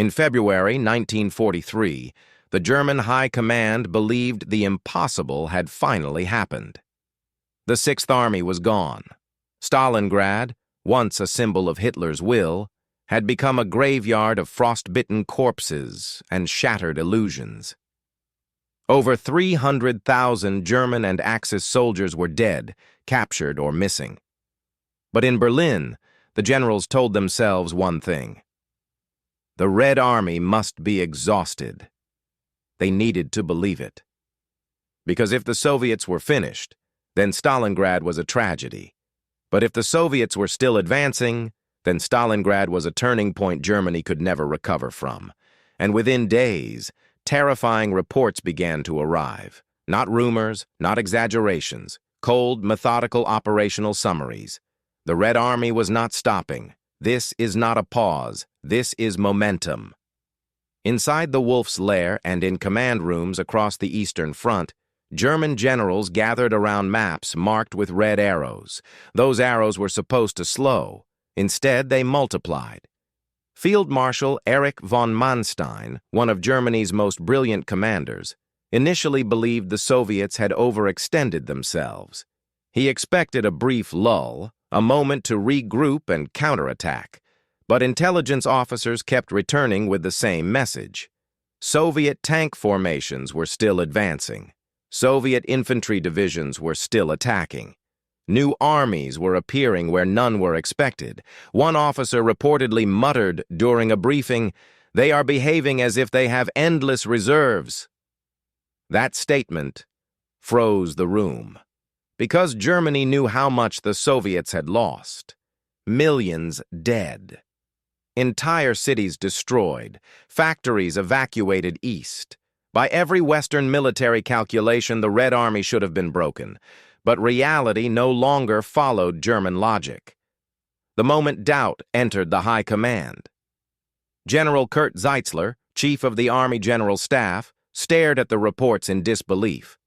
In February 1943, the German High Command believed the impossible had finally happened. The Sixth Army was gone. Stalingrad, once a symbol of Hitler's will, had become a graveyard of frostbitten corpses and shattered illusions. Over 300,000 German and Axis soldiers were dead, captured, or missing. But in Berlin, the generals told themselves one thing: the Red Army must be exhausted. They needed to believe it. Because if the Soviets were finished, then Stalingrad was a tragedy. But if the Soviets were still advancing, then Stalingrad was a turning point Germany could never recover from. And within days, terrifying reports began to arrive. Not rumors, not exaggerations, cold, methodical operational summaries. The Red Army was not stopping. This is not a pause. This is momentum. Inside the Wolf's Lair and in command rooms across the Eastern Front, German generals gathered around maps marked with red arrows. Those arrows were supposed to slow. Instead, they multiplied. Field Marshal Erich von Manstein, one of Germany's most brilliant commanders, initially believed the Soviets had overextended themselves. He expected a brief lull, a moment to regroup and counterattack. But intelligence officers kept returning with the same message. Soviet tank formations were still advancing. Soviet infantry divisions were still attacking. New armies were appearing where none were expected. One officer reportedly muttered during a briefing, "They are behaving as if they have endless reserves." That statement froze the room. Because Germany knew how much the Soviets had lost. Millions dead. Entire cities destroyed, factories evacuated east. By every Western military calculation, the Red Army should have been broken. But reality no longer followed German logic. The moment doubt entered the High Command. General Kurt Zeitzler, chief of the Army General Staff, stared at the reports in disbelief.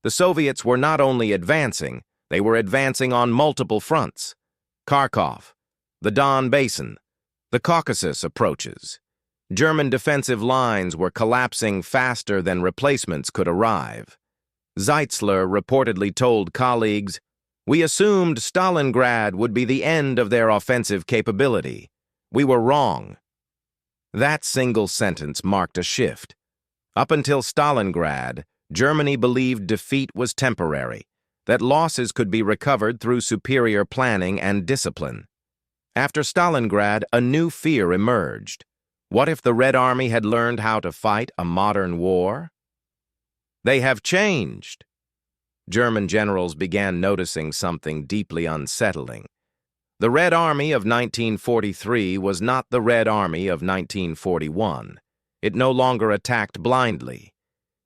The Soviets were not only advancing, they were advancing on multiple fronts. Kharkov, the Don Basin, the Caucasus approaches. German defensive lines were collapsing faster than replacements could arrive. Zeitzler reportedly told colleagues, "We assumed Stalingrad would be the end of their offensive capability. We were wrong." That single sentence marked a shift. Up until Stalingrad, Germany believed defeat was temporary, that losses could be recovered through superior planning and discipline. After Stalingrad, a new fear emerged. What if the Red Army had learned how to fight a modern war? They have changed. German generals began noticing something deeply unsettling. The Red Army of 1943 was not the Red Army of 1941. It no longer attacked blindly.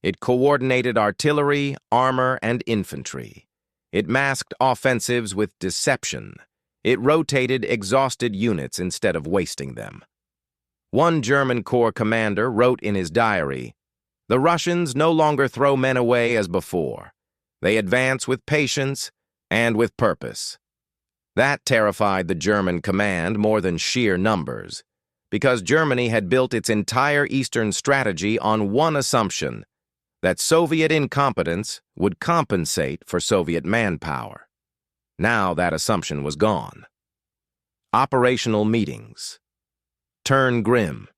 It coordinated artillery, armor, and infantry. It masked offensives with deception. It rotated exhausted units instead of wasting them. One German Corps commander wrote in his diary, "The Russians no longer throw men away as before. They advance with patience and with purpose." That terrified the German command more than sheer numbers, because Germany had built its entire Eastern strategy on one assumption, that Soviet incompetence would compensate for Soviet manpower. Now that assumption was gone. Operational meetings. Turn grim.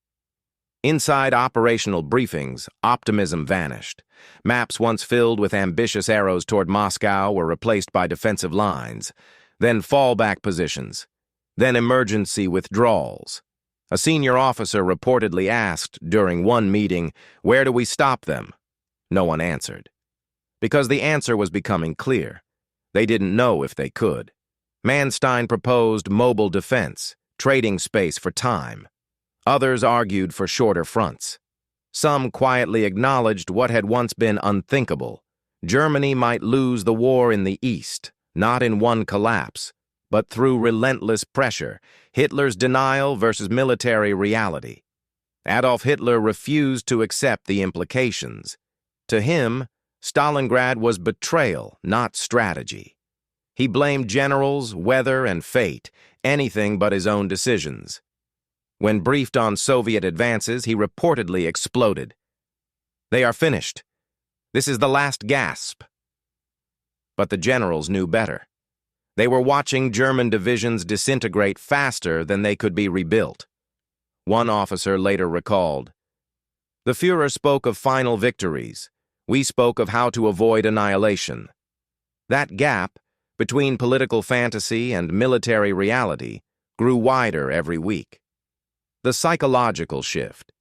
Inside operational briefings, optimism vanished. Maps once filled with ambitious arrows toward Moscow were replaced by defensive lines, then fallback positions, then emergency withdrawals. A senior officer reportedly asked during one meeting, "Where do we stop them?" No one answered. Because the answer was becoming clear. They didn't know if they could. Manstein proposed mobile defense, trading space for time. Others argued for shorter fronts. Some quietly acknowledged what had once been unthinkable. Germany might lose the war in the East, not in one collapse, but through relentless pressure, Hitler's denial versus military reality. Adolf Hitler refused to accept the implications. To him, Stalingrad was betrayal, not strategy. He blamed generals, weather, and fate, anything but his own decisions. When briefed on Soviet advances, he reportedly exploded. "They are finished. This is the last gasp." But the generals knew better. They were watching German divisions disintegrate faster than they could be rebuilt. One officer later recalled, "The Führer spoke of final victories. We spoke of how to avoid annihilation." That gap between political fantasy and military reality grew wider every week. The psychological shift.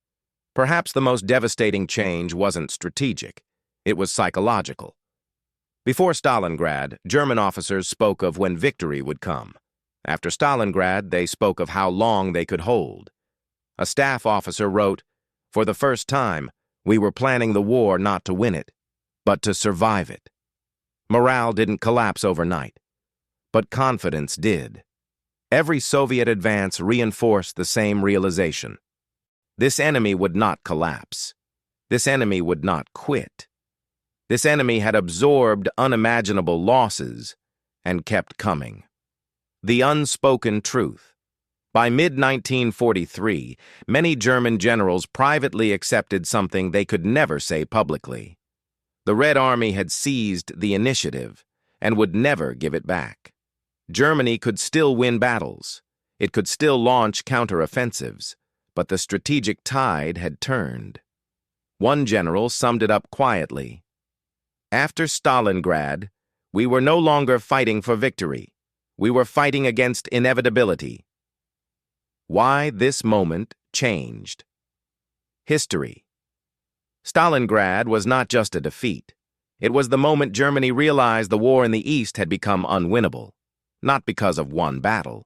Perhaps the most devastating change wasn't strategic. It was psychological. Before Stalingrad, German officers spoke of when victory would come. After Stalingrad, they spoke of how long they could hold. A staff officer wrote, "For the first time, we were planning the war not to win it, but to survive it." Morale didn't collapse overnight, but confidence did. Every Soviet advance reinforced the same realization. This enemy would not collapse. This enemy would not quit. This enemy had absorbed unimaginable losses and kept coming. The unspoken truth. By mid-1943, many German generals privately accepted something they could never say publicly. The Red Army had seized the initiative and would never give it back. Germany could still win battles. It could still launch counteroffensives, but the strategic tide had turned. One general summed it up quietly. "After Stalingrad, we were no longer fighting for victory. We were fighting against inevitability." Why this moment changed. History. Stalingrad was not just a defeat. It was the moment Germany realized the war in the East had become unwinnable, not because of one battle,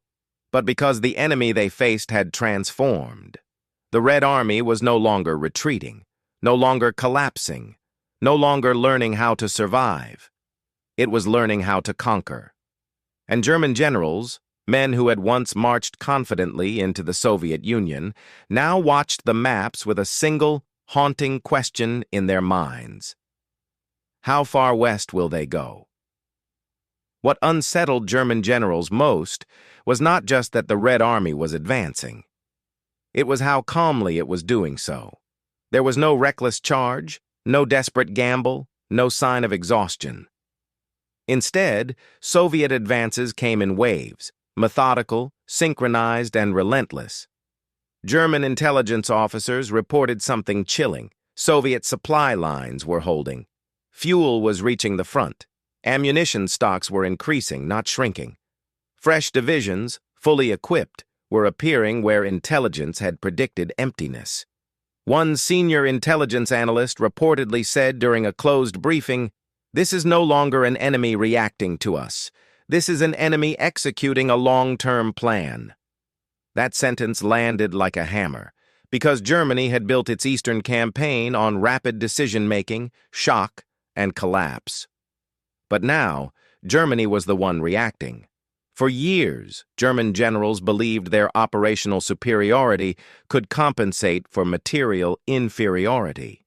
but because the enemy they faced had transformed. The Red Army was no longer retreating, no longer collapsing, no longer learning how to survive. It was learning how to conquer. And German generals, men who had once marched confidently into the Soviet Union, now watched the maps with a single, haunting question in their minds. How far west will they go? What unsettled German generals most was not just that the Red Army was advancing. It was how calmly it was doing so. There was no reckless charge, no desperate gamble, no sign of exhaustion. Instead, Soviet advances came in waves, methodical, synchronized, and relentless. German intelligence officers reported something chilling. Soviet supply lines were holding. Fuel was reaching the front. Ammunition stocks were increasing, not shrinking. Fresh divisions, fully equipped, were appearing where intelligence had predicted emptiness. One senior intelligence analyst reportedly said during a closed briefing, "This is no longer an enemy reacting to us. This is an enemy executing a long-term plan." That sentence landed like a hammer, because Germany had built its Eastern campaign on rapid decision-making, shock, and collapse. But now, Germany was the one reacting. For years, German generals believed their operational superiority could compensate for material inferiority.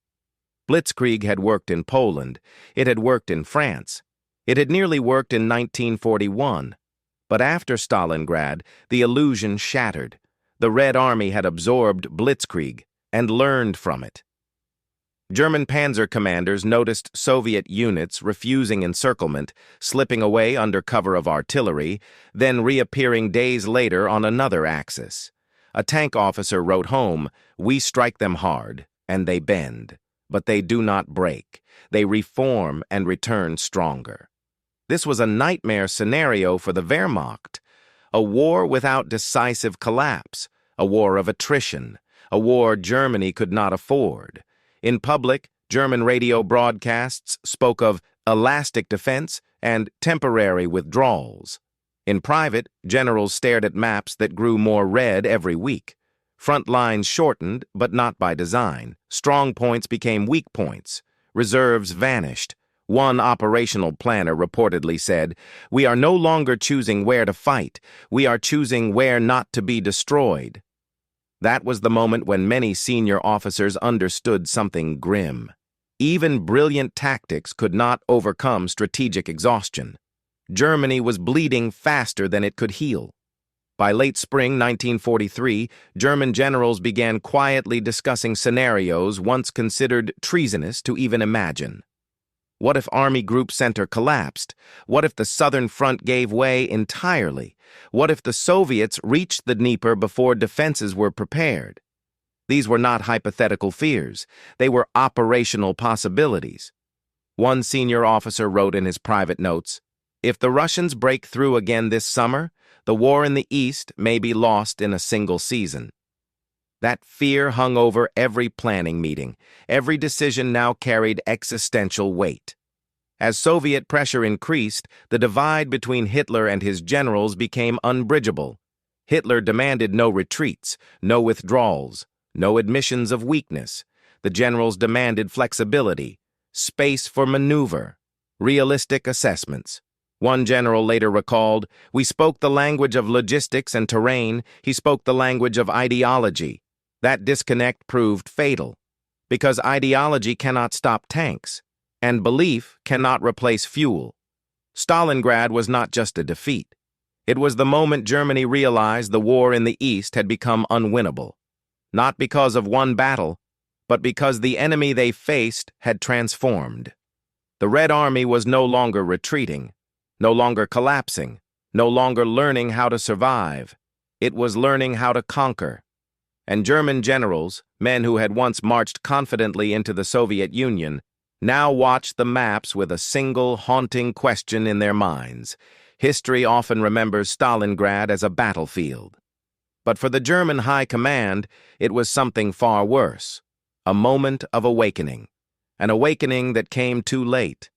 Blitzkrieg had worked in Poland. It had worked in France. It had nearly worked in 1941. But after Stalingrad, the illusion shattered. The Red Army had absorbed Blitzkrieg and learned from it. German panzer commanders noticed Soviet units refusing encirclement, slipping away under cover of artillery, then reappearing days later on another axis. A tank officer wrote home, "We strike them hard, and they bend, but they do not break. They reform and return stronger." This was a nightmare scenario for the Wehrmacht, a war without decisive collapse, a war of attrition, a war Germany could not afford. In public, German radio broadcasts spoke of elastic defense and temporary withdrawals. In private, generals stared at maps that grew more red every week. Front lines shortened, but not by design. Strong points became weak points. Reserves vanished. One operational planner reportedly said, "We are no longer choosing where to fight. We are choosing where not to be destroyed." That was the moment when many senior officers understood something grim. Even brilliant tactics could not overcome strategic exhaustion. Germany was bleeding faster than it could heal. By late spring 1943, German generals began quietly discussing scenarios once considered treasonous to even imagine. What if Army Group Center collapsed? What if the Southern Front gave way entirely? What if the Soviets reached the Dnieper before defenses were prepared? These were not hypothetical fears. They were operational possibilities. One senior officer wrote in his private notes, "If the Russians break through again this summer, the war in the East may be lost in a single season." That fear hung over every planning meeting. Every decision now carried existential weight. As Soviet pressure increased, the divide between Hitler and his generals became unbridgeable. Hitler demanded no retreats, no withdrawals, no admissions of weakness. The generals demanded flexibility, space for maneuver, realistic assessments. One general later recalled, "We spoke the language of logistics and terrain. He spoke the language of ideology." That disconnect proved fatal, because ideology cannot stop tanks, and belief cannot replace fuel. Stalingrad was not just a defeat. It was the moment Germany realized the war in the East had become unwinnable, not because of one battle, but because the enemy they faced had transformed. The Red Army was no longer retreating, no longer collapsing, no longer learning how to survive. It was learning how to conquer. And German generals, men who had once marched confidently into the Soviet Union, now watched the maps with a single haunting question in their minds. History often remembers Stalingrad as a battlefield. But for the German High Command, it was something far worse, a moment of awakening, an awakening that came too late.